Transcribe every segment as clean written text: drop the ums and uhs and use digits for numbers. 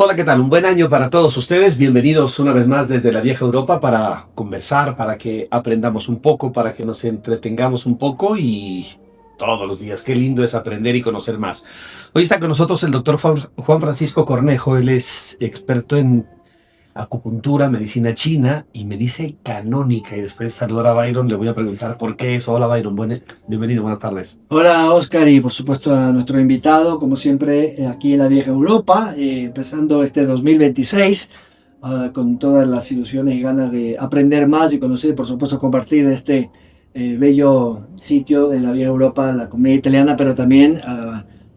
Hola, ¿qué tal? Un buen año para todos ustedes. Bienvenidos una vez más desde la vieja Europa para conversar, para que aprendamos un poco, para que nos entretengamos un poco y todos los días. Qué lindo es aprender y conocer más. Hoy está con nosotros el doctor Juan Francisco Cornejo. Él es experto en acupuntura, medicina china y medicina canónica. Y después de saludar a Byron, le voy a preguntar por qué eso. Hola, Byron. Bienvenido, buenas tardes. Hola Oscar y por supuesto a nuestro invitado, como siempre, aquí en la vieja Europa, empezando este 2026 con todas las ilusiones y ganas de aprender más y conocer y por supuesto compartir este bello sitio de la vieja Europa, la comunidad italiana, pero también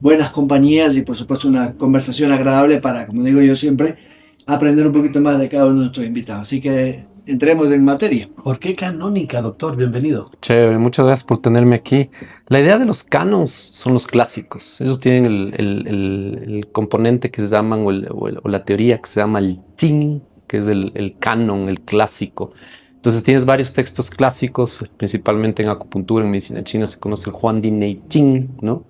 buenas compañías y por supuesto una conversación agradable para, como digo yo siempre, aprender un poquito más de cada uno de nuestros invitados. Así que entremos en materia. ¿Por qué canónica, doctor? Bienvenido. Chévere, muchas gracias por tenerme aquí. La idea de los canons son los clásicos. Ellos tienen el componente que se llaman, o la teoría que se llama el Jing, que es el canon, el clásico. Entonces tienes varios textos clásicos, principalmente en acupuntura, en medicina china se conoce el Huang Di Nei Jing, ¿no?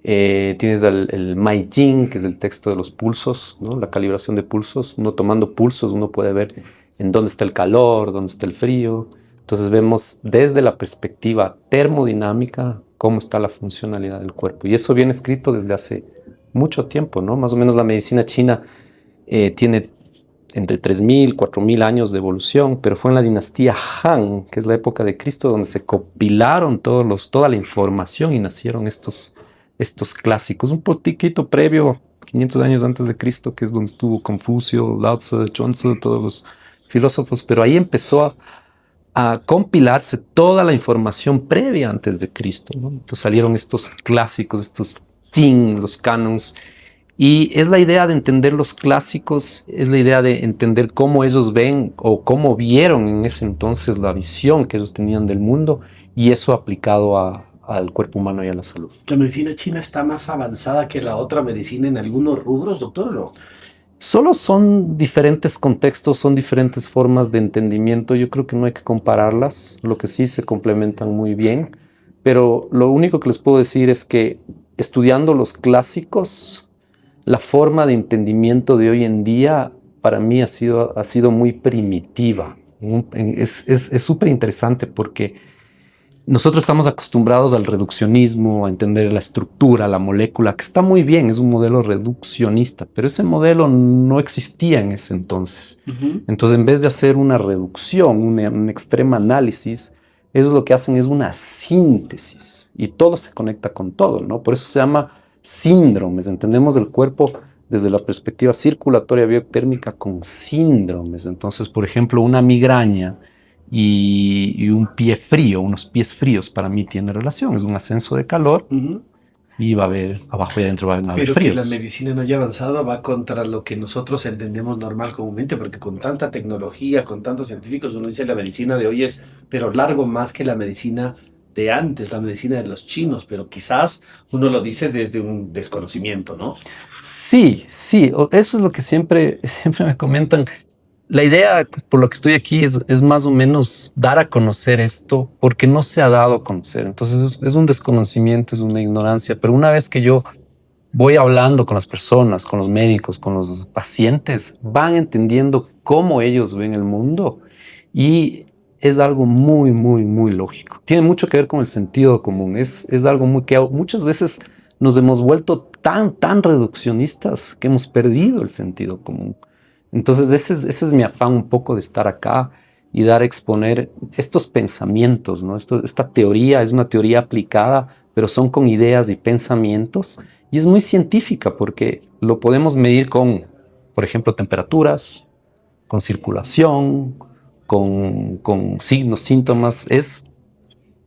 Tienes el Mai Jing, que es el texto de los pulsos, ¿no? La calibración de pulsos. Uno tomando pulsos, uno puede ver en dónde está el calor, dónde está el frío. Entonces vemos desde la perspectiva termodinámica cómo está la funcionalidad del cuerpo. Y eso viene escrito desde hace mucho tiempo, ¿no? Más o menos la medicina china tiene entre 3.000 y 4.000 años de evolución, pero fue en la dinastía Han, que es la época de Cristo, donde se compilaron toda la información y nacieron estos clásicos. Un poquito previo, 500 años antes de Cristo, que es donde estuvo Confucio, Lao Tzu, Chuang-Tzu, todos los filósofos, pero ahí empezó a compilarse toda la información previa antes de Cristo, ¿no? Entonces salieron estos clásicos, estos Jing, los canons, y es la idea de entender los clásicos, es la idea de entender cómo ellos ven o cómo vieron en ese entonces la visión que ellos tenían del mundo, y eso aplicado al cuerpo humano y a la salud. ¿La medicina china está más avanzada que la otra medicina en algunos rubros, doctor, o no? Solo son diferentes contextos, son diferentes formas de entendimiento. Yo creo que no hay que compararlas, lo que sí se complementan muy bien. Pero lo único que les puedo decir es que estudiando los clásicos, la forma de entendimiento de hoy en día para mí ha sido muy primitiva. Es súper interesante porque nosotros estamos acostumbrados al reduccionismo, a entender la estructura, la molécula, que está muy bien, es un modelo reduccionista, pero ese modelo no existía en ese entonces. Entonces, en vez de hacer una reducción, un extremo análisis, ellos lo que hacen es una síntesis y todo se conecta con todo, ¿no? Por eso se llama síndromes. Entendemos el cuerpo desde la perspectiva circulatoria biotérmica con síndromes. Entonces, por ejemplo, una migraña y un pie frío, unos pies fríos, para mí tiene relación. Es un ascenso de calor y va a haber abajo y adentro va a haber Pero fríos. que la medicina no haya avanzado va contra lo que nosotros entendemos normal comúnmente, porque con tanta tecnología, con tantos científicos, uno dice la medicina de hoy es, pero largo más que la medicina de antes, la medicina de los chinos, pero quizás uno lo dice desde un desconocimiento, ¿no? Sí, eso es lo que siempre me comentan. La idea por lo que estoy aquí es más o menos dar a conocer esto porque no se ha dado a conocer. Entonces es un desconocimiento, es una ignorancia. Pero una vez que yo voy hablando con las personas, con los médicos, con los pacientes, van entendiendo cómo ellos ven el mundo y es algo muy, muy, muy lógico. Tiene mucho que ver con el sentido común. Es algo que muchas veces nos hemos vuelto tan reduccionistas que hemos perdido el sentido común. Entonces ese es mi afán un poco de estar acá y dar a exponer estos pensamientos, ¿no? Esta teoría es una teoría aplicada, pero son con ideas y pensamientos y es muy científica porque lo podemos medir con, por ejemplo, temperaturas, con circulación, con signos, síntomas. Es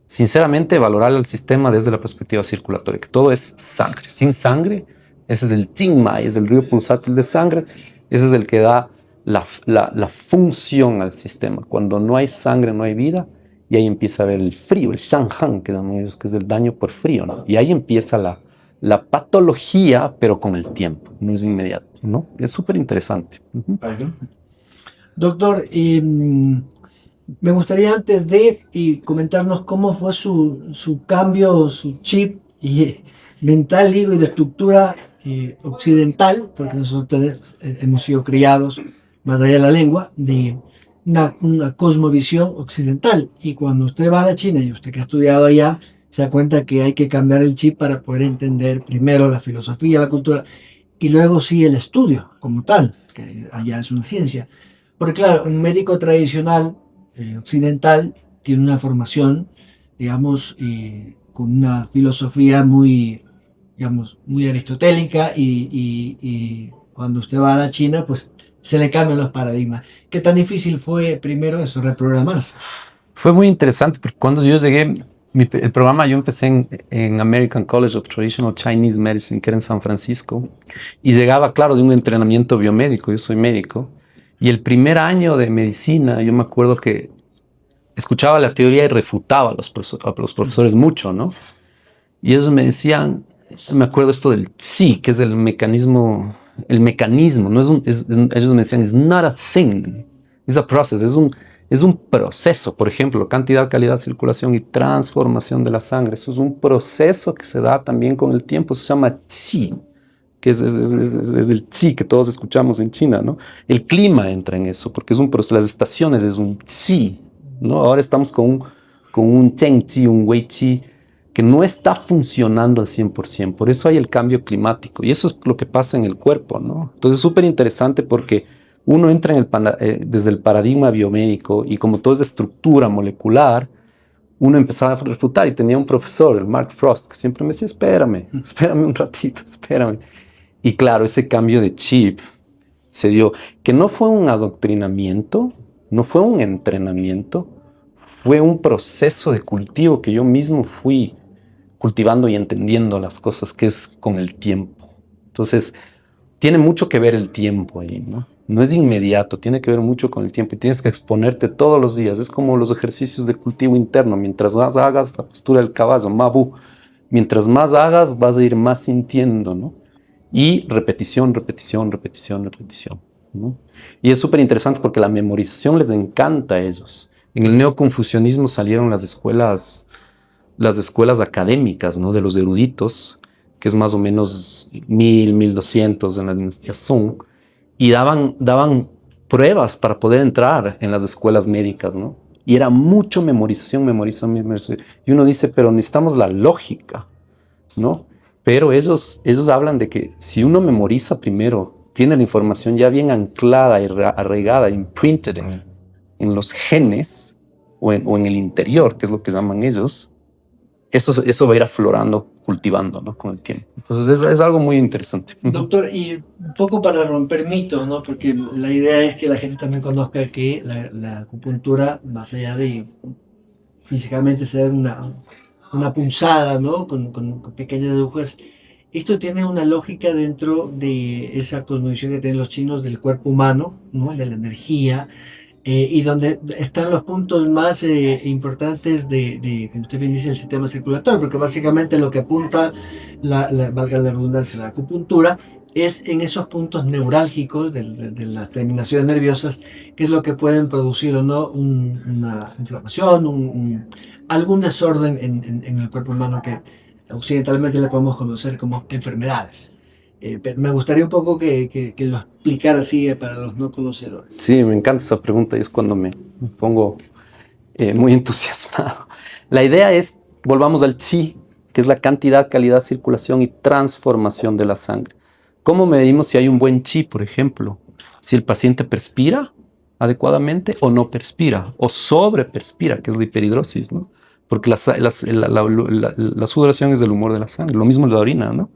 sinceramente valorar el sistema desde la perspectiva circulatoria, que todo es sangre. Sin sangre, ese es el Tingmai, es el río pulsátil de sangre. Ese es el que da la función al sistema. Cuando no hay sangre, no hay vida. Y ahí empieza a haber el frío, el Shanghang, que es el daño por frío, ¿no? Y ahí empieza la patología, pero con el tiempo, no es inmediato, ¿no? Es súper interesante. Doctor, me gustaría antes de comentarnos cómo fue su cambio, su chip mental, digo, y de estructura occidental, porque nosotros hemos sido criados, más allá de la lengua, de una cosmovisión occidental. Y cuando usted va a la China, y usted que ha estudiado allá, se da cuenta que hay que cambiar el chip para poder entender primero la filosofía, la cultura, y luego sí el estudio como tal, que allá es una ciencia. Porque claro, un médico tradicional occidental tiene una formación, digamos, con una filosofía muy, digamos, muy aristotélica y cuando usted va a la China, pues se le cambian los paradigmas. ¿Qué tan difícil fue primero eso, reprogramarse? Fue muy interesante porque cuando yo llegué, el programa yo empecé en American College of Traditional Chinese Medicine, que era en San Francisco, y llegaba, claro, de un entrenamiento biomédico, yo soy médico, y el primer año de medicina, yo me acuerdo que escuchaba la teoría y refutaba a los profesores mucho, ¿no? Y ellos me decían, me acuerdo esto del sí, que es el mecanismo, no es ellos me decían, it's not a thing, it's a process, es un proceso. Por ejemplo, cantidad, calidad, circulación y transformación de la sangre. Eso es un proceso que se da también con el tiempo. Se llama qi, que es el qi que todos escuchamos en China, ¿no? El clima entra en eso, porque es un proceso. Las estaciones es un qi, ¿no? Ahora estamos con un Cheng qi, un Wei qi, que no está funcionando al 100%. Por eso hay el cambio climático. Y eso es lo que pasa en el cuerpo, ¿no? Entonces es súper interesante porque uno entra desde el paradigma biomédico y como todo es de estructura molecular, uno empezaba a refutar y tenía un profesor, el Mark Frost, que siempre me decía, espérame un ratito, espérame. Y claro, ese cambio de chip se dio, que no fue un adoctrinamiento, no fue un entrenamiento, fue un proceso de cultivo que yo mismo fui cultivando y entendiendo las cosas, que es con el tiempo. Entonces, tiene mucho que ver el tiempo ahí, ¿no? No es inmediato, tiene que ver mucho con el tiempo y tienes que exponerte todos los días. Es como los ejercicios de cultivo interno. Mientras más hagas la postura del caballo, Mabu, mientras más hagas, vas a ir más sintiendo, ¿no? Y repetición, ¿no? Y es súper interesante porque la memorización les encanta a ellos. En el neoconfucianismo salieron las escuelas académicas, ¿no? De los eruditos, que es más o menos 1200 en la dinastía Song, y daban pruebas para poder entrar en las escuelas médicas, ¿no? Y era mucho memorización. Y uno dice, pero necesitamos la lógica, ¿no? Pero ellos hablan de que si uno memoriza primero, tiene la información ya bien anclada y arraigada, imprinted en los genes o en el interior, que es lo que llaman ellos, eso va a ir aflorando, cultivando, ¿no? Con el tiempo. Entonces es algo muy interesante. Doctor, y un poco para romper mitos, ¿no? Porque la idea es que la gente también conozca que la acupuntura, más allá de físicamente ser una punzada, ¿no? Con pequeñas agujas, esto tiene una lógica dentro de esa cosmovisión que tienen los chinos del cuerpo humano, ¿no? De la energía, y donde están los puntos más importantes como usted bien dice, el sistema circulatorio, porque básicamente lo que apunta, valga la redundancia, la acupuntura, es en esos puntos neurálgicos de las terminaciones nerviosas, que es lo que pueden producir o no una inflamación, algún desorden en el cuerpo humano que occidentalmente le podemos conocer como enfermedades. Pero me gustaría un poco que lo explicara así para los no conocedores. Sí, me encanta esa pregunta y es cuando me pongo muy entusiasmado. La idea es, volvamos al chi, que es la cantidad, calidad, circulación y transformación de la sangre. ¿Cómo medimos si hay un buen chi, por ejemplo? Si el paciente perspira adecuadamente o no perspira, o sobreperspira, que es la hiperhidrosis, ¿no? Porque la sudoración es del humor de la sangre, lo mismo la orina, ¿no?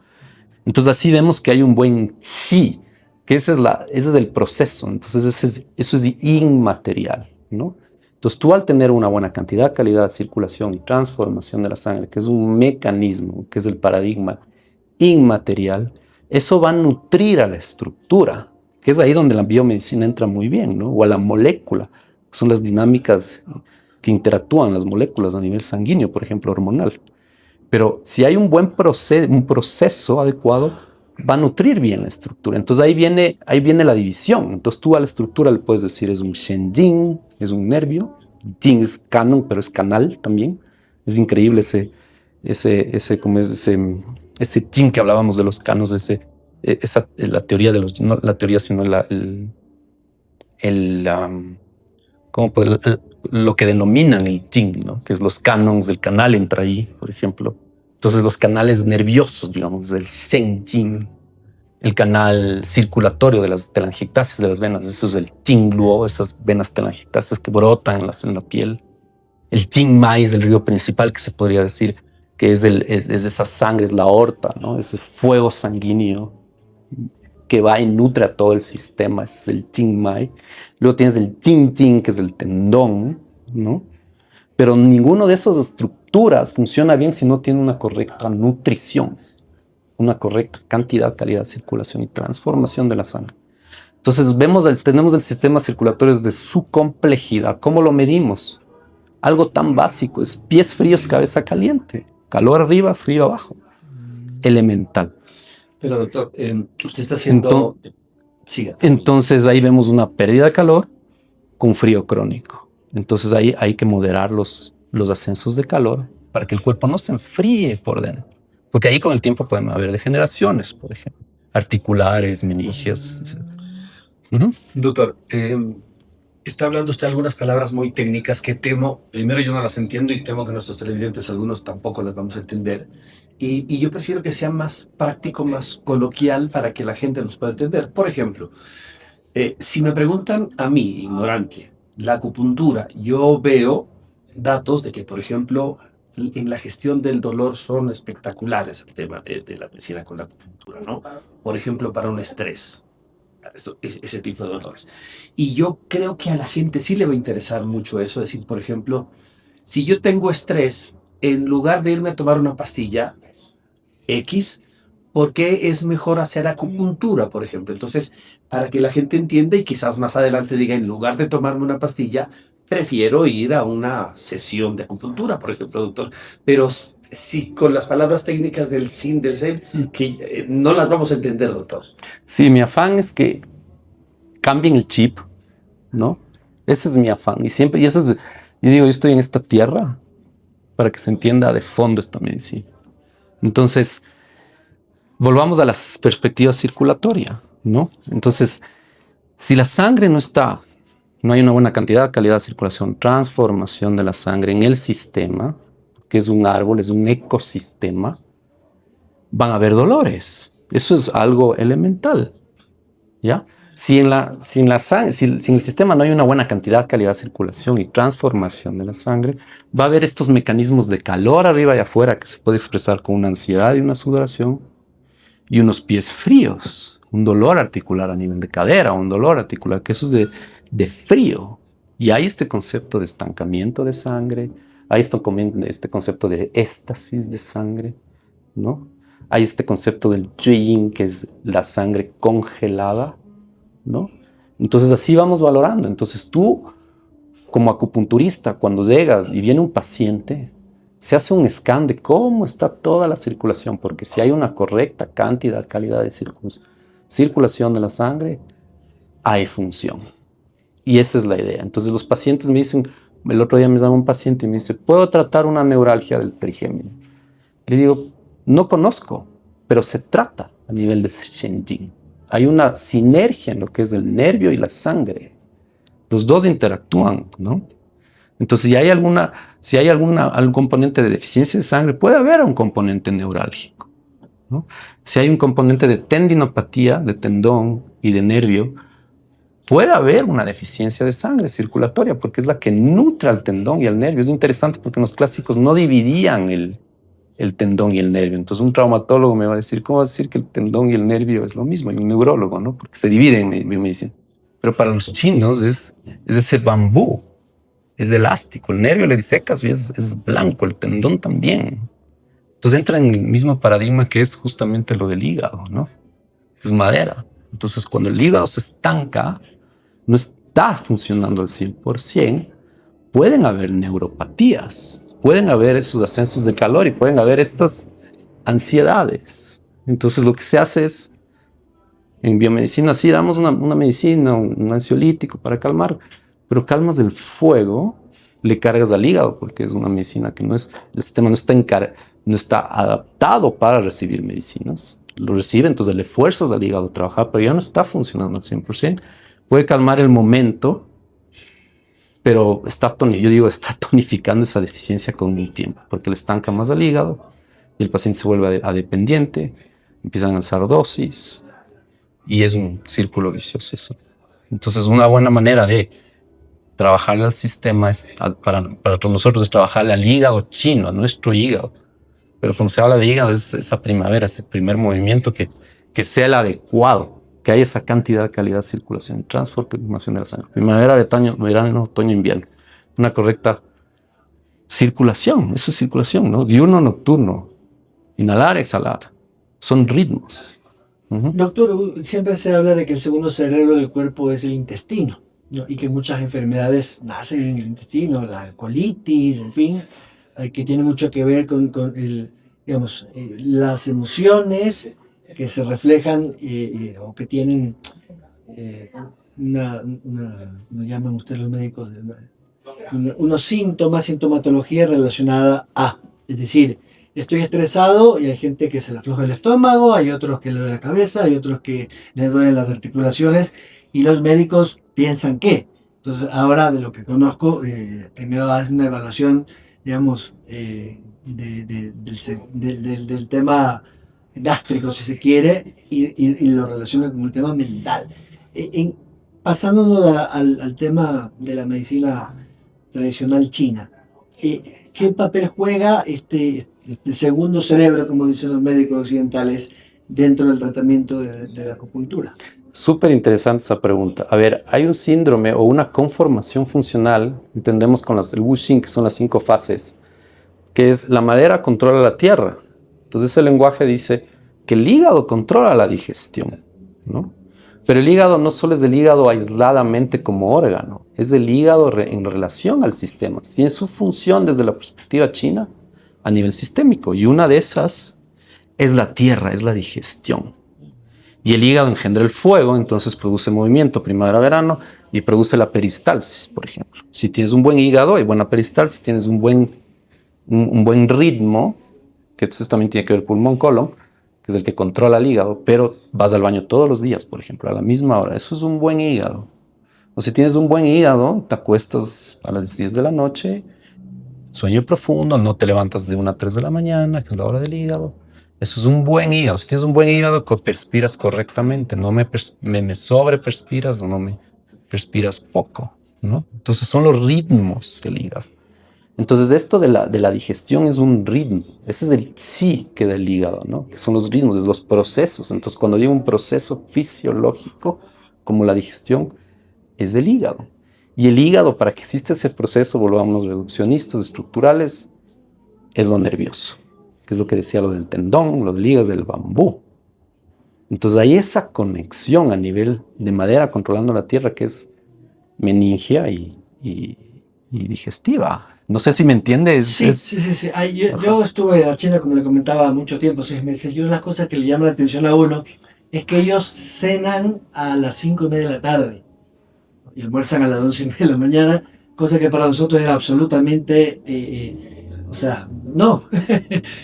Entonces así vemos que hay un buen chi, que ese es el proceso. Entonces eso es inmaterial, ¿no? Entonces tú al tener una buena cantidad, calidad, circulación y transformación de la sangre, que es un mecanismo, que es el paradigma inmaterial, eso va a nutrir a la estructura, que es ahí donde la biomedicina entra muy bien, ¿no? O a la molécula, que son las dinámicas que interactúan las moléculas a nivel sanguíneo, por ejemplo, hormonal. Pero si hay un buen proceso adecuado, va a nutrir bien la estructura. Entonces ahí viene la división. Entonces tú a la estructura le puedes decir es un shenjing, es un nervio. Jing es canon, pero es canal también. Es increíble ese jing que hablábamos de los canos, ese esa, la teoría de los, no la teoría, sino ¿cómo lo que denominan el Jing, ¿no? Que es los canons del canal entra ahí, por ejemplo. Entonces los canales nerviosos, digamos, del Shen Jing, el canal circulatorio de las telangiectasias de las venas, eso es el Jing Luo, esas venas telangiectasias que brotan en la piel. El Jing Mai es el río principal, que se podría decir que es esa sangre, es la aorta, ¿no? Ese fuego sanguíneo que va y nutre a todo el sistema, ese es el Jing Mai. Luego tienes el Jing Jing, que es el tendón, ¿no? Pero ninguna de esas estructuras funciona bien si no tiene una correcta nutrición, una correcta cantidad, calidad, circulación y transformación de la sangre. Entonces tenemos el sistema circulatorio desde su complejidad. ¿Cómo lo medimos? Algo tan básico, es pies fríos, cabeza caliente, calor arriba, frío abajo, elemental. Pero doctor, usted está haciendo... Siga. Entonces ahí vemos una pérdida de calor con frío crónico. Entonces ahí hay que moderar los ascensos de calor para que el cuerpo no se enfríe por dentro. Porque ahí con el tiempo pueden haber degeneraciones, por ejemplo, articulares, meninges, etc. Doctor, está hablando usted algunas palabras muy técnicas que temo, primero yo no las entiendo y temo que nuestros televidentes algunos tampoco las vamos a entender. Y yo prefiero que sea más práctico, más coloquial para que la gente nos pueda entender. Por ejemplo, si me preguntan a mí, ignorante, la acupuntura, yo veo datos de que, por ejemplo, en la gestión del dolor son espectaculares el tema de la medicina con la acupuntura, ¿no? Por ejemplo, para un estrés, ese tipo de dolores. Y yo creo que a la gente sí le va a interesar mucho eso, es decir, por ejemplo, si yo tengo estrés, en lugar de irme a tomar una pastilla X, ¿por qué es mejor hacer acupuntura, por ejemplo? Entonces, para que la gente entienda y quizás más adelante diga, en lugar de tomarme una pastilla, prefiero ir a una sesión de acupuntura, por ejemplo, doctor. Pero sí, con las palabras técnicas del SIN, del SEL, que no las vamos a entender, doctor. Sí, mi afán es que cambien el chip, ¿no? Ese es mi afán. Y siempre, y eso es, yo digo, yo estoy en esta tierra para que se entienda de fondo esta medicina. Entonces, volvamos a la perspectiva circulatoria, ¿no? Entonces, si la sangre no hay una buena cantidad, calidad, circulación, transformación de la sangre en el sistema, que es un árbol, es un ecosistema, van a haber dolores. Eso es algo elemental, ¿ya? Si en el sistema no hay una buena cantidad, calidad, circulación y transformación de la sangre, va a haber estos mecanismos de calor arriba y afuera que se puede expresar con una ansiedad y una sudoración y unos pies fríos, un dolor articular a nivel de cadera, un dolor articular, que eso es de frío. Y hay este concepto de estancamiento de sangre, hay este concepto de éstasis de sangre, ¿no? Hay este concepto del Yin, que es la sangre congelada, ¿no? Entonces así vamos valorando. Entonces tú, como acupunturista, cuando llegas y viene un paciente, se hace un scan de cómo está toda la circulación, porque si hay una correcta cantidad, calidad de circulación de la sangre, hay función. Y esa es la idea. Entonces los pacientes me dicen, el otro día me llama un paciente y me dice, ¿puedo tratar una neuralgia del trigémino? Le digo, no conozco, pero se trata a nivel de Shenjing. Hay una sinergia en lo que es el nervio y la sangre. Los dos interactúan, ¿no? Entonces, si hay algún componente de deficiencia de sangre, puede haber un componente neurálgico, ¿no? Si hay un componente de tendinopatía, de tendón y de nervio, puede haber una deficiencia de sangre circulatoria, porque es la que nutre al tendón y al nervio. Es interesante porque los clásicos no dividían el tendón y el nervio. Entonces un traumatólogo me va a decir, ¿cómo va a decir que el tendón y el nervio es lo mismo? Y un neurólogo, ¿no? Porque se divide en biomedicina. Pero para los chinos es ese bambú, es elástico. El nervio le disecas y es blanco, el tendón también. Entonces entra en el mismo paradigma que es justamente lo del hígado, ¿no? Es madera. Entonces cuando el hígado se estanca, no está funcionando al 100%, pueden haber neuropatías, pueden haber esos ascensos de calor y pueden haber estas ansiedades. Entonces lo que se hace es, en biomedicina, sí damos una medicina, un ansiolítico para calmar, pero calmas el fuego, le cargas al hígado, porque es una medicina que el sistema no está adaptado para recibir medicinas. lo recibe, entonces le fuerzas al hígado a trabajar, pero ya no está funcionando al 100%. Puede calmar el momento, pero está tonificando esa deficiencia con el tiempo, porque le estanca más al hígado y el paciente se vuelve a dependiente, empiezan a alzar dosis y es un círculo vicioso eso. Entonces una buena manera de trabajarle al sistema para todos nosotros es trabajarle al hígado chino, a nuestro hígado. Pero cuando se habla de hígado es esa primavera, ese primer movimiento que sea el adecuado, que haya esa cantidad de calidad de circulación, transporte, formación de la sangre. Primavera, verano, otoño, invierno. Una correcta circulación, eso es circulación, ¿no? Diurno, nocturno, inhalar, exhalar. Son ritmos. Doctor, siempre se habla de que el segundo cerebro del cuerpo es el intestino, ¿no? Y que muchas enfermedades nacen en el intestino, la colitis, en fin, que tiene mucho que ver con digamos, las emociones que se reflejan o que tienen ¿cómo llaman ustedes los médicos? Unos síntomas, sintomatología relacionada a, es decir, estoy estresado y hay gente que se le afloja el estómago, hay otros que le duele la cabeza, hay otros que le duelen las articulaciones y los médicos piensan que. Entonces, ahora de lo que conozco, primero hacen una evaluación, digamos, del tema gástrico, si se quiere, y lo relacionan con el tema mental. Pasándonos al tema de la medicina tradicional china, ¿qué papel juega este segundo cerebro, como dicen los médicos occidentales, dentro del tratamiento de la acupuntura? Súper interesante esa pregunta. A ver, hay un síndrome o una conformación funcional, entendemos con el Wuxing, que son las 5 fases, que es la madera controla la tierra. Entonces ese lenguaje dice que el hígado controla la digestión, ¿no? Pero el hígado no solo es del hígado aisladamente como órgano, es del hígado en relación al sistema. Tiene su función desde la perspectiva china a nivel sistémico, y una de esas es la tierra, es la digestión. Y el hígado engendra el fuego, entonces produce movimiento primavera-verano y produce la peristalsis, por ejemplo. Si tienes un buen hígado, hay buena peristalsis, tienes un buen ritmo, que entonces también tiene que ver pulmón-colon, que es el que controla el hígado, pero vas al baño todos los días, por ejemplo, a la misma hora. Eso es un buen hígado. O si tienes un buen hígado, te acuestas a las 10 de la noche, sueño profundo, no te levantas de 1 a 3 de la mañana, que es la hora del hígado. Eso es un buen hígado. Si tienes un buen hígado, perspiras correctamente, no me sobreperspiras o no me perspiras poco, ¿no? Entonces son los ritmos del hígado. Entonces esto de la digestión es un ritmo. Ese es el chi que del hígado, ¿no? Que son los ritmos, es los procesos. Entonces cuando digo un proceso fisiológico como la digestión, es del hígado. Y el hígado, para que exista ese proceso, volvamos reduccionistas, estructurales, es lo nervioso, que es lo que decía lo del tendón, lo del hígado, del bambú. Entonces hay esa conexión a nivel de madera controlando la tierra que es meningia y digestiva. No sé si me entiendes. Sí. Yo estuve en China, como le comentaba, mucho tiempo, 6 meses, y una de las cosas que le llama la atención a uno es que ellos cenan a las 5:30 de la tarde y almuerzan a las 11:30 de la mañana, cosa que para nosotros era absolutamente, o sea, no.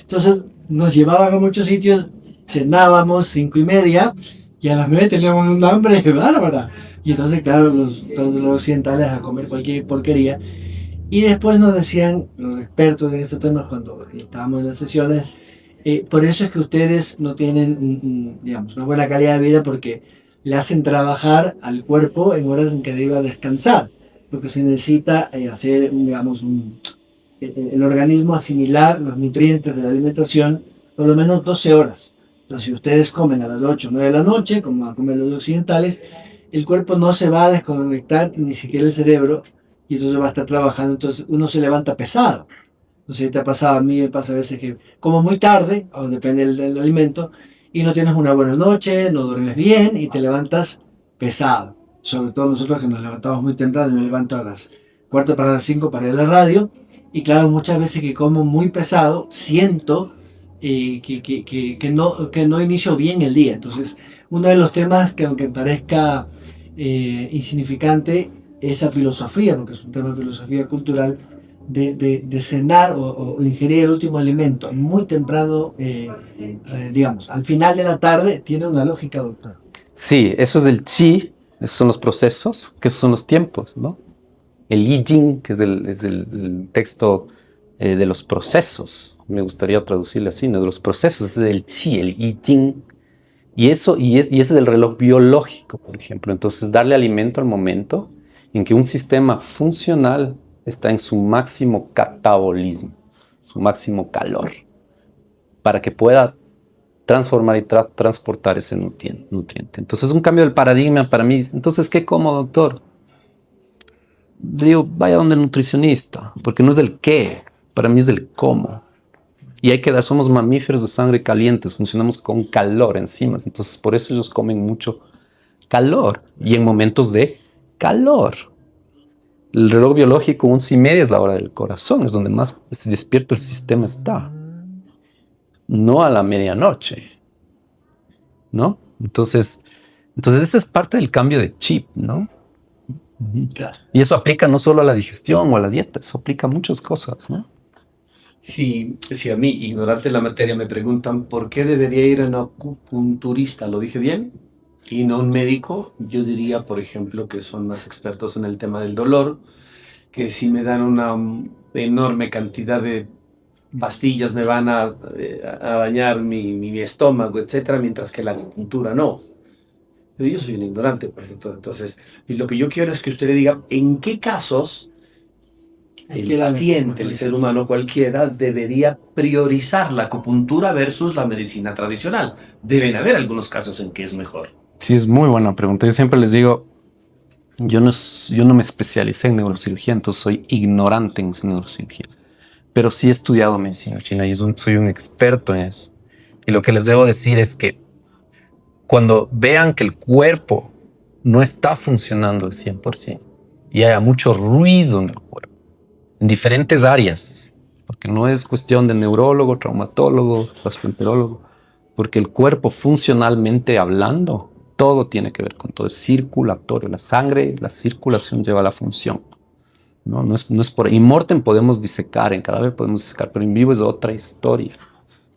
Entonces nos llevaban a muchos sitios, cenábamos 5:30 y a las 9 teníamos un hambre bárbara. Y entonces, claro, todos los occidentales a comer cualquier porquería. Y después nos decían los expertos en estos temas cuando estábamos en las sesiones, por eso es que ustedes no tienen, digamos, una buena calidad de vida, porque le hacen trabajar al cuerpo en horas en que deba descansar, porque se necesita hacer, digamos, el organismo asimilar los nutrientes de la alimentación por lo menos 12 horas. Entonces, si ustedes comen a las 8 o 9 de la noche, como a comer los occidentales, el cuerpo no se va a desconectar, ni siquiera el cerebro, y entonces va a estar trabajando. Entonces uno se levanta pesado. No sé si te ha pasado, a mí me pasa a veces que como muy tarde, o depende del alimento, y no tienes una buena noche, no duermes bien y te levantas pesado. Sobre todo nosotros que nos levantamos muy temprano, me levanto a las 4:45 para ir a la radio, y claro, muchas veces que como muy pesado, siento que no inicio bien el día. Entonces, uno de los temas que, aunque parezca insignificante, esa filosofía, porque es un tema de filosofía cultural, de cenar o ingerir el último alimento muy temprano, digamos, al final de la tarde, tiene una lógica, doctor. Sí, eso es el chi, esos son los procesos, que esos son los tiempos, ¿no? El I Ching, que es el texto de los procesos, me gustaría traducirlo así, ¿no? De los procesos, es el chi, el I Ching. Y ese es el reloj biológico, por ejemplo. Entonces, darle alimento al momento en que un sistema funcional está en su máximo catabolismo, su máximo calor, para que pueda transformar y transportar ese nutriente. Entonces, un cambio del paradigma para mí. Entonces, ¿qué como, doctor? Le digo, vaya donde el nutricionista, porque no es el qué, para mí es el cómo. Y somos mamíferos de sangre calientes, funcionamos con calor encima. Entonces, por eso ellos comen mucho calor y en momentos de calor. El reloj biológico, 11:30 es la hora del corazón, es donde más despierto el sistema está. No a la medianoche, ¿no? Entonces esa es parte del cambio de chip, ¿no? Claro. Y eso aplica no solo a la digestión o a la dieta, eso aplica a muchas cosas, ¿no? Si a mí, ignorante de la materia, me preguntan por qué debería ir a un acupunturista, ¿lo dije bien? Y no un médico, yo diría, por ejemplo, que son más expertos en el tema del dolor, que si me dan una enorme cantidad de pastillas me van a dañar mi estómago, etcétera, mientras que la acupuntura no. Pero yo soy un ignorante, perfecto. Entonces, y lo que yo quiero es que usted le diga en qué casos el paciente, el ser humano cualquiera, debería priorizar la acupuntura versus la medicina tradicional. Deben haber algunos casos en que es mejor. Sí, es muy buena pregunta. Yo siempre les digo, yo no me especialicé en neurocirugía, entonces soy ignorante en neurocirugía. Pero sí he estudiado medicina china y soy un experto en eso. Y lo que les debo decir es que cuando vean que el cuerpo no está funcionando al 100% y haya mucho ruido en el cuerpo, en diferentes áreas, porque no es cuestión de neurólogo, traumatólogo, gastroenterólogo, porque el cuerpo funcionalmente hablando, todo tiene que ver con todo, es circulatorio, la sangre, la circulación lleva la función. No es por ahí. Mortem podemos disecar, en cadáver podemos disecar, pero en vivo es otra historia.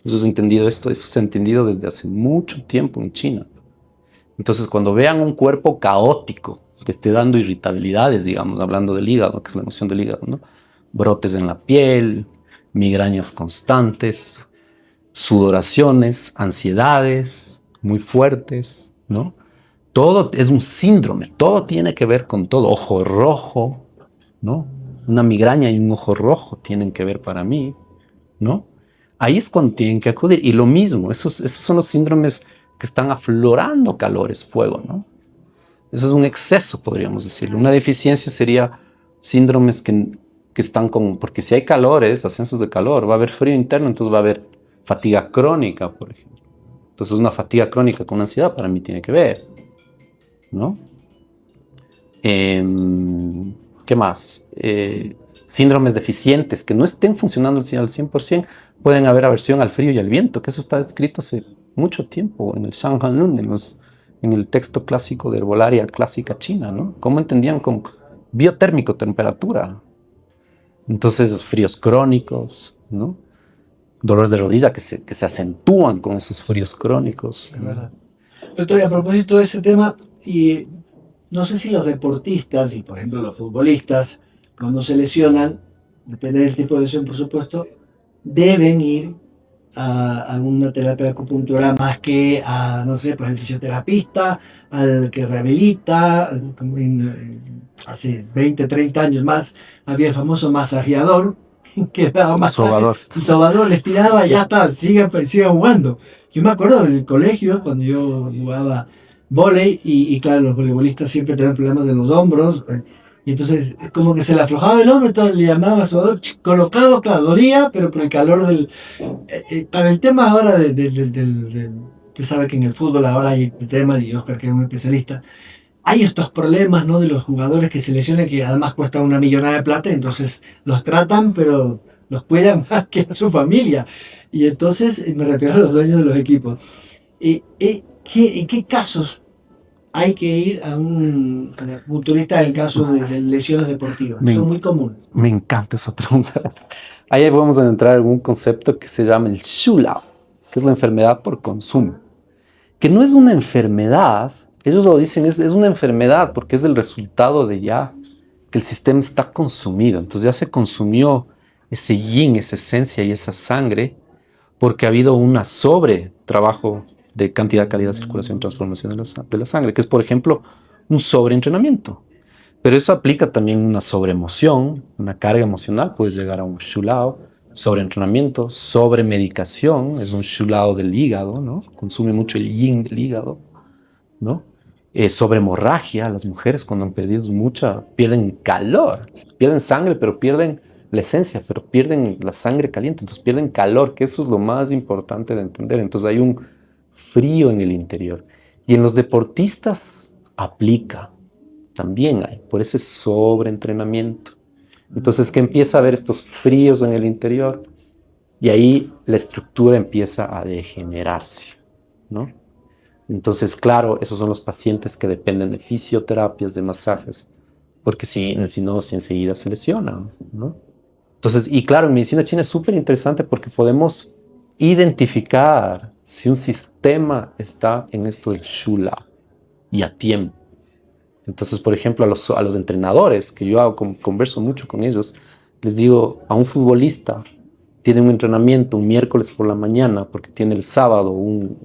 Eso se ha entendido desde hace mucho tiempo en China. Entonces, cuando vean un cuerpo caótico que esté dando irritabilidades, digamos, hablando del hígado, que es la emoción del hígado, ¿no? Brotes en la piel, migrañas constantes, sudoraciones, ansiedades muy fuertes, ¿no? Todo es un síndrome, todo tiene que ver con todo. Ojo rojo, ¿no? Una migraña y un ojo rojo tienen que ver para mí, ¿no? Ahí es cuando tienen que acudir. Y lo mismo, esos son los síndromes que están aflorando calores, fuego, ¿no? Eso es un exceso, podríamos decirlo. Una deficiencia sería síndromes que están con... Porque si hay calores, ascensos de calor, va a haber frío interno, entonces va a haber fatiga crónica, por ejemplo. Entonces una fatiga crónica con ansiedad para mí tiene que ver, ¿no? ¿Qué más? Síndromes deficientes que no estén funcionando al 100%, pueden haber aversión al frío y al viento, que eso está escrito hace mucho tiempo en el Shanghanlun, en el texto clásico de herbolaria clásica china, ¿no? ¿Cómo entendían con biotérmico, temperatura? Entonces, fríos crónicos, ¿no? Dolores de rodilla que se acentúan con esos fríos crónicos. Doctor, a propósito de ese tema, y no sé si los deportistas y, por ejemplo, los futbolistas, cuando se lesionan, depende del tipo de lesión, por supuesto, deben ir a una terapia de acupuntura más que a, no sé, pues el fisioterapista, al que rehabilita. Hace 20, 30 años más había el famoso masajeador que daba masaje. El sobador les tiraba y ya está, sigue jugando. Yo me acuerdo del colegio cuando yo jugaba vóley y claro, los voleibolistas siempre tenían problemas de los hombros. Y entonces, como que se le aflojaba el hombro, entonces le llamaba a sobador colocado, claro, dolía, pero por el calor del... para el tema ahora usted sabe que en el fútbol ahora hay el tema, y Oscar que es un especialista, hay estos problemas, ¿no? De los jugadores que se lesionan, que además cuestan una millonada de plata, entonces los tratan, pero los cuidan más que a su familia. Y entonces me refiero a los dueños de los equipos. ¿En qué casos hay que ir a un culturista en el caso de lesiones deportivas. Son muy comunes. Me encanta esa pregunta. Ahí vamos a entrar en un concepto que se llama el Shulao, que es la enfermedad por consumo. Que no es una enfermedad, ellos lo dicen, es una enfermedad porque es el resultado de ya que el sistema está consumido. Entonces ya se consumió ese yin, esa esencia y esa sangre porque ha habido una sobre trabajo de cantidad, calidad, circulación, transformación de la sangre, que es, por ejemplo, un sobreentrenamiento. Pero eso aplica también una sobreemoción, una carga emocional, puedes llegar a un shulao, sobreentrenamiento, sobremedicación, es un shulao del hígado, ¿no? Consume mucho el yin del hígado, ¿no? Sobrehemorragia, las mujeres cuando han perdido mucha, pierden calor, pierden sangre, pero pierden la esencia, pero pierden la sangre caliente, entonces pierden calor, que eso es lo más importante de entender. Entonces hay un frío en el interior. Y en los deportistas aplica, también hay, por ese sobreentrenamiento. Entonces que empieza a haber estos fríos en el interior y ahí la estructura empieza a degenerarse, ¿no? Entonces, claro, esos son los pacientes que dependen de fisioterapias, de masajes, porque si no, si enseguida se lesionan, ¿no? Entonces, y claro, en medicina china es súper interesante porque podemos identificar si un sistema está en esto del shula y a tiempo. Entonces, por ejemplo, a los entrenadores, que yo converso mucho con ellos, les digo, a un futbolista tiene un entrenamiento un miércoles por la mañana porque tiene el sábado un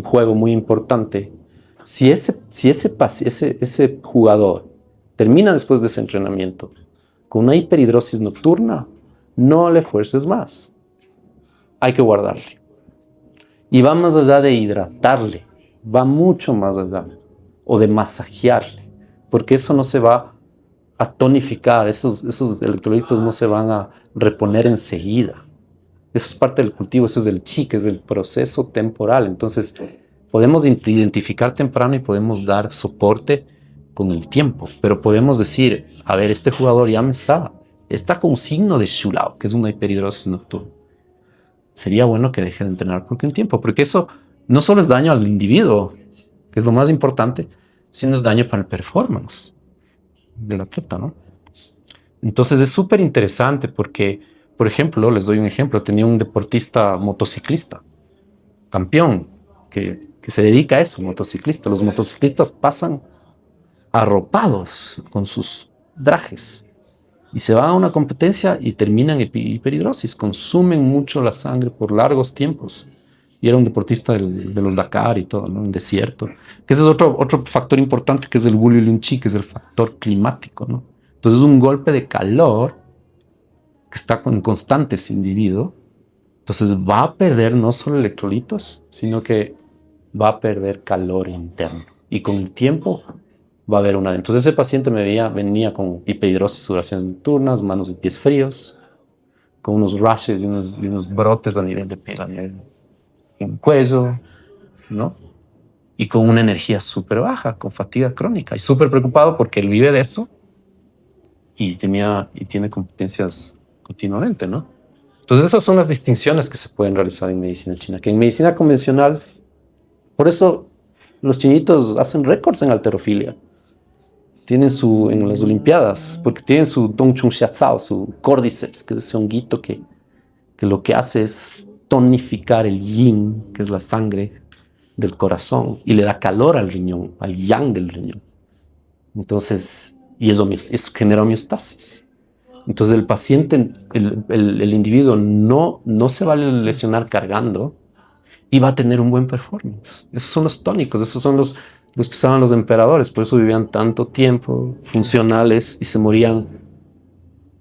juego muy importante. Si ese jugador termina después de ese entrenamiento con una hiperhidrosis nocturna, no le fuerces más. Hay que guardarle. Y va más allá de hidratarle, va mucho más allá. O de masajearle, porque eso no se va a tonificar, esos electrolitos no se van a reponer enseguida. Eso es parte del cultivo, eso es el chi, que es el proceso temporal. Entonces, podemos identificar temprano y podemos dar soporte con el tiempo, pero podemos decir, a ver, este jugador ya está con signo de shulao, que es una hiperhidrosis nocturna. Sería bueno que deje de entrenar por un tiempo, porque eso no solo es daño al individuo, que es lo más importante, sino es daño para el performance del atleta, ¿no? Entonces es súper interesante porque, por ejemplo, les doy un ejemplo, tenía un deportista motociclista, campeón, que se dedica a eso, motociclista. Los motociclistas pasan arropados con sus trajes y se van a una competencia y terminan hiperhidrosis, consumen mucho la sangre por largos tiempos. Y era un deportista de los Dakar y todo, ¿no? En desierto. Que ese es otro factor importante, que es el Wulyu Lunchi, que es el factor climático, ¿no? Entonces es un golpe de calor que está en constante ese individuo. Entonces va a perder no solo electrolitos, sino que va a perder calor interno. Y con el tiempo va a haber una... Entonces ese paciente venía con hiperhidrosis, sudoraciones nocturnas, manos y pies fríos, con unos rashes y unos brotes a nivel de piel, a nivel en cuello, ¿no? Y con una energía súper baja, con fatiga crónica y súper preocupado porque él vive de eso y tiene competencias continuamente, ¿no? Entonces esas son las distinciones que se pueden realizar en medicina china, que en medicina convencional, por eso los chinitos hacen récords en halterofilia. Tienen en las olimpiadas, porque tienen su Dong Chung Xiaozao, su cordyceps, que es ese honguito que lo que hace es tonificar el yin, que es la sangre del corazón, y le da calor al riñón, al yang del riñón. Entonces, y eso genera homeostasis. Entonces el paciente, el individuo no se va a lesionar cargando y va a tener un buen performance. Esos son los tónicos, esos son los que usaban los emperadores, por eso vivían tanto tiempo, funcionales, y se morían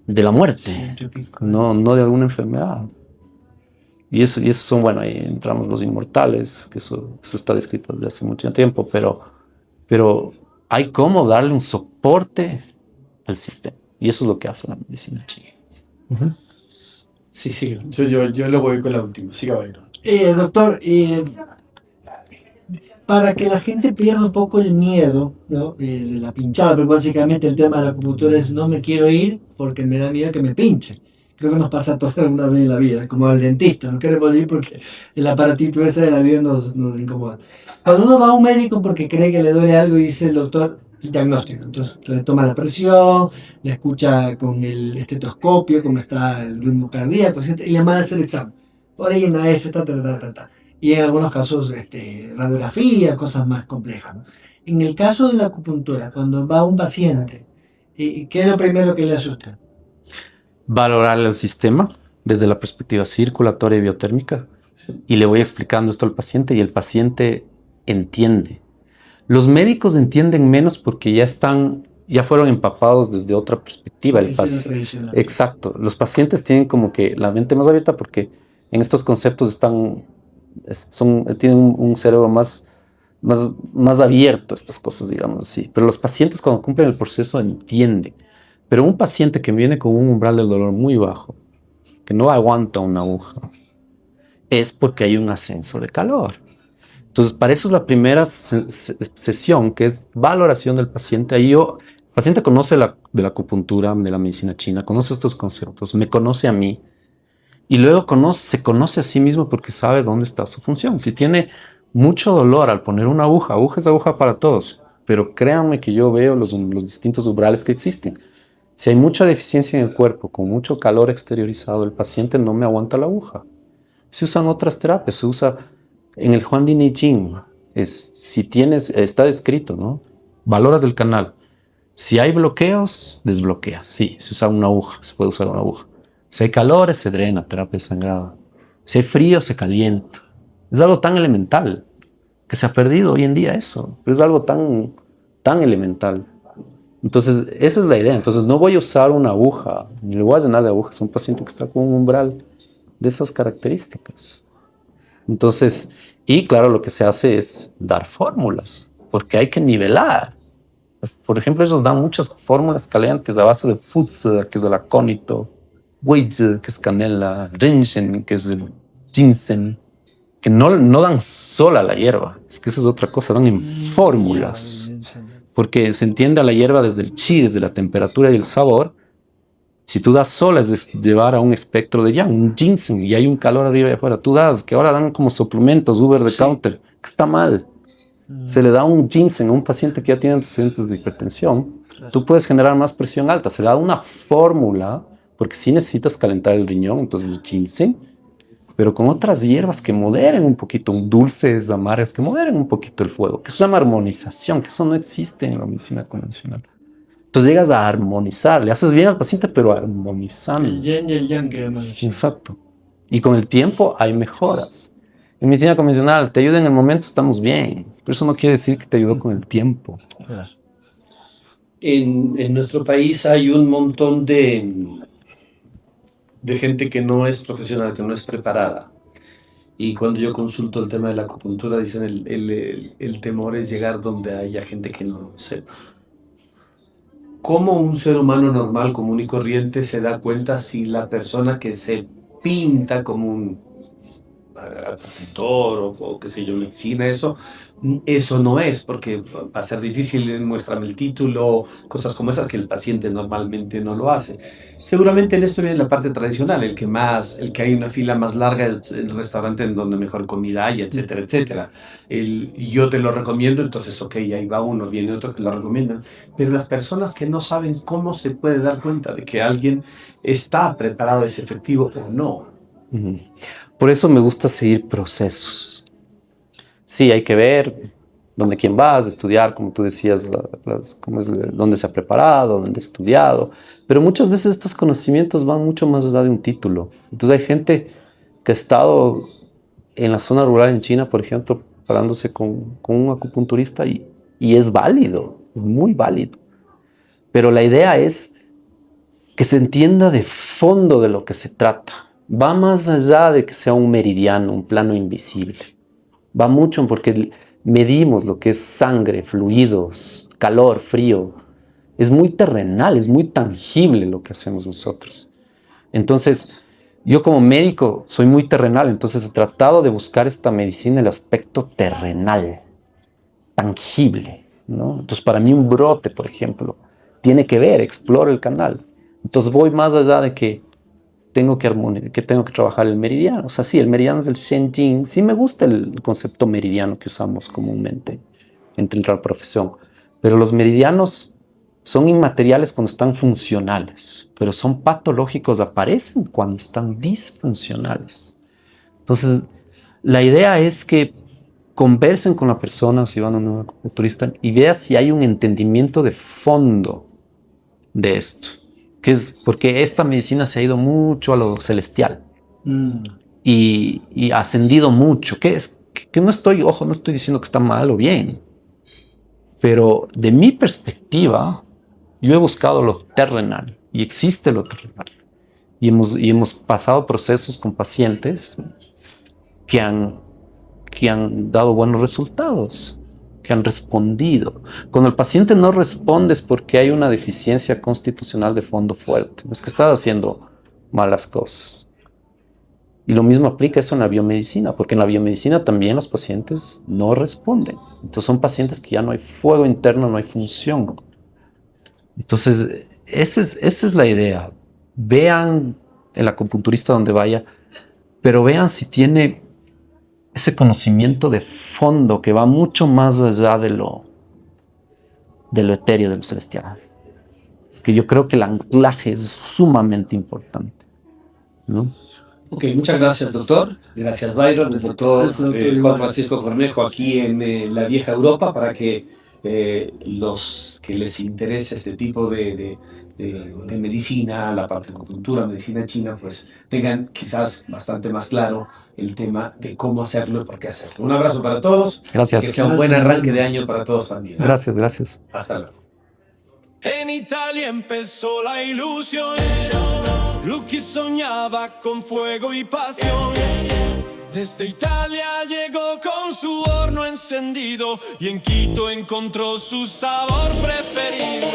de la muerte, no de alguna enfermedad. Y eso son, bueno, ahí entramos los inmortales, que eso está descrito desde hace mucho tiempo, pero hay cómo darle un soporte al sistema. Y eso es lo que hace la medicina china. Uh-huh. Sí, yo lo voy con la última. Siga, Byron. Doctor, para que la gente pierda un poco el miedo, ¿no? De la pinchada, pero básicamente el tema de la acupuntura es no me quiero ir porque me da miedo que me pinchen. Creo que nos pasa a todos alguna vez en la vida, como al dentista, no queremos ir porque el aparatito ese de la vida nos incomoda. Cuando uno va a un médico porque cree que le duele algo y dice el doctor el diagnóstico, entonces le toma la presión, le escucha con el estetoscopio cómo está el ritmo cardíaco, etc., y le manda a hacer el examen. Por ahí una S, ta. Y en algunos casos radiografía, cosas más complejas, ¿no? En el caso de la acupuntura, cuando va un paciente, ¿qué es lo primero que le asusta? Valorar el sistema desde la perspectiva circulatoria y biotérmica. Y le voy explicando esto al paciente y el paciente entiende. Los médicos entienden menos porque ya fueron empapados desde otra perspectiva. Exacto. Los pacientes tienen como que la mente más abierta porque en estos conceptos tienen un cerebro más abierto a estas cosas, digamos así. Pero los pacientes cuando cumplen el proceso entienden. Pero un paciente que viene con un umbral del dolor muy bajo, que no aguanta una aguja, es porque hay un ascenso de calor. Entonces, para eso es la primera sesión, que es valoración del paciente. El paciente conoce de la acupuntura, de la medicina china, conoce estos conceptos, me conoce a mí, y luego se conoce a sí mismo porque sabe dónde está su función. Si tiene mucho dolor al poner una aguja es aguja para todos, pero créanme que yo veo los distintos umbrales que existen. Si hay mucha deficiencia en el cuerpo, con mucho calor exteriorizado, el paciente no me aguanta la aguja. Se usan otras terapias, se usa en el Huan Din I Ching. Está descrito, ¿no? Valoras del canal. Si hay bloqueos, desbloqueas. Sí, se usa una aguja, se puede usar una aguja. Si hay calores, se drena, terapia de sangrado. Si hay frío, se calienta. Es algo tan elemental que se ha perdido hoy en día eso, pero es algo tan, tan elemental. Entonces, esa es la idea. Entonces, no voy a usar una aguja, ni le voy a llenar de agujas a un paciente que está con un umbral de esas características. Entonces, y claro, lo que se hace es dar fórmulas, porque hay que nivelar. Por ejemplo, ellos dan muchas fórmulas calientes a base de Futsa, que es el acónito, Weiji, que es canela, Rinchen, que es el ginseng, que no dan sola la hierba, es que esa es otra cosa, dan en fórmulas. Porque se entiende a la hierba desde el chi, desde la temperatura y el sabor. Si tú das sola es llevar a un espectro de yang, un ginseng, y hay un calor arriba y afuera. Tú das, que ahora dan como suplementos, Uber de counter, que está mal. Se le da un ginseng a un paciente que ya tiene antecedentes de hipertensión. Tú puedes generar más presión alta. Se le da una fórmula, porque sí necesitas calentar el riñón, entonces el ginseng, pero con otras hierbas que moderen un poquito, dulces, amargas, que moderen un poquito el fuego, que eso se llama armonización, que eso no existe en la medicina convencional. Entonces llegas a armonizar, le haces bien al paciente, pero armonizando. El yin y el yang que llaman. Exacto. Y con el tiempo hay mejoras. En medicina convencional te ayuda en el momento, estamos bien, pero eso no quiere decir que te ayudó con el tiempo. En nuestro país hay un montón de gente que no es profesional, que no es preparada. Y cuando yo consulto el tema de la acupuntura, dicen el temor es llegar donde haya gente que no lo sepa. ¿Cómo un ser humano normal, común y corriente se da cuenta si la persona que se pinta como un acupuntor o qué sé yo, medicina, eso no es? Porque va a ser difícil, muéstrame el título, cosas como esas que el paciente normalmente no lo hace. Seguramente en esto viene la parte tradicional, el que hay una fila más larga es el restaurante en donde mejor comida hay, etcétera, etcétera. Yo te lo recomiendo, entonces, ok, ahí va uno, viene otro que lo recomiendan. Pero las personas que no saben cómo se puede dar cuenta de que alguien está preparado, es efectivo o no. Por eso me gusta seguir procesos. Sí, hay que ver quién vas, estudiar, como tú decías, dónde se ha preparado, dónde ha estudiado. Pero muchas veces estos conocimientos van mucho más allá de un título. Entonces hay gente que ha estado en la zona rural en China, por ejemplo, preparándose con un acupunturista y es válido, es muy válido. Pero la idea es que se entienda de fondo de lo que se trata. Va más allá de que sea un meridiano, un plano invisible. Va mucho porque medimos lo que es sangre, fluidos, calor, frío. Es muy terrenal, es muy tangible lo que hacemos nosotros. Entonces, yo como médico soy muy terrenal, entonces he tratado de buscar esta medicina, el aspecto terrenal, tangible, ¿no? Entonces, para mí un brote, por ejemplo, tiene que ver, exploro el canal. Entonces voy más allá de que que tengo que trabajar el meridiano. O sea, sí, el meridiano es el Shenjing. Sí me gusta el concepto meridiano que usamos comúnmente entre la profesión, pero los meridianos son inmateriales cuando están funcionales, pero son patológicos, aparecen cuando están disfuncionales. Entonces, la idea es que conversen con la persona si van a un acupunturista y vea si hay un entendimiento de fondo de esto, que es porque esta medicina se ha ido mucho a lo celestial y ha ascendido mucho, que no estoy diciendo que está mal o bien, pero de mi perspectiva, yo he buscado lo terrenal y existe lo terrenal. Y hemos pasado procesos con pacientes que han dado buenos resultados, que han respondido. Cuando el paciente no responde es porque hay una deficiencia constitucional de fondo fuerte. No es que estás haciendo malas cosas. Y lo mismo aplica eso en la biomedicina, porque en la biomedicina también los pacientes no responden. Entonces son pacientes que ya no hay fuego interno, no hay función. Entonces, esa es la idea. Vean el acupunturista donde vaya, pero vean si tiene ese conocimiento de fondo que va mucho más allá de lo etéreo, de lo celestial. Que yo creo que el anclaje es sumamente importante, ¿no? Ok, muchas gracias, doctor. Gracias, Byron, el doctor Juan Francisco Cornejo, aquí en la vieja Europa, para que los que les interese este tipo de medicina, la parte de acupuntura, medicina china, pues tengan quizás bastante más claro el tema de cómo hacerlo y por qué hacerlo. Un abrazo para todos. Gracias. Que sea un buen arranque de año para todos también. Gracias. Hasta luego. En Italia empezó la ilusión. Lucky soñaba con fuego y pasión. Desde Italia llegó con su horno encendido y en Quito encontró su sabor preferido.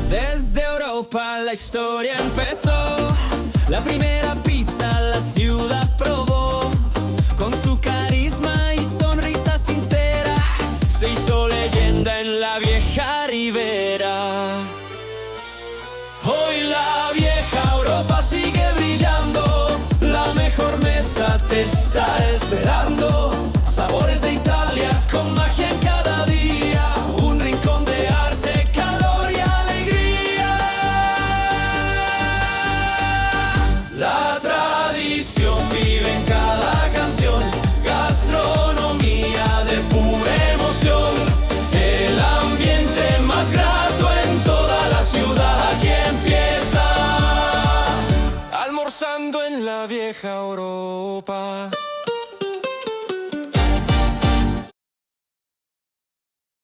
Desde Europa la historia empezó. La primera pizza la ciudad probó. Con su carisma y sonrisa sincera se hizo leyenda en la vieja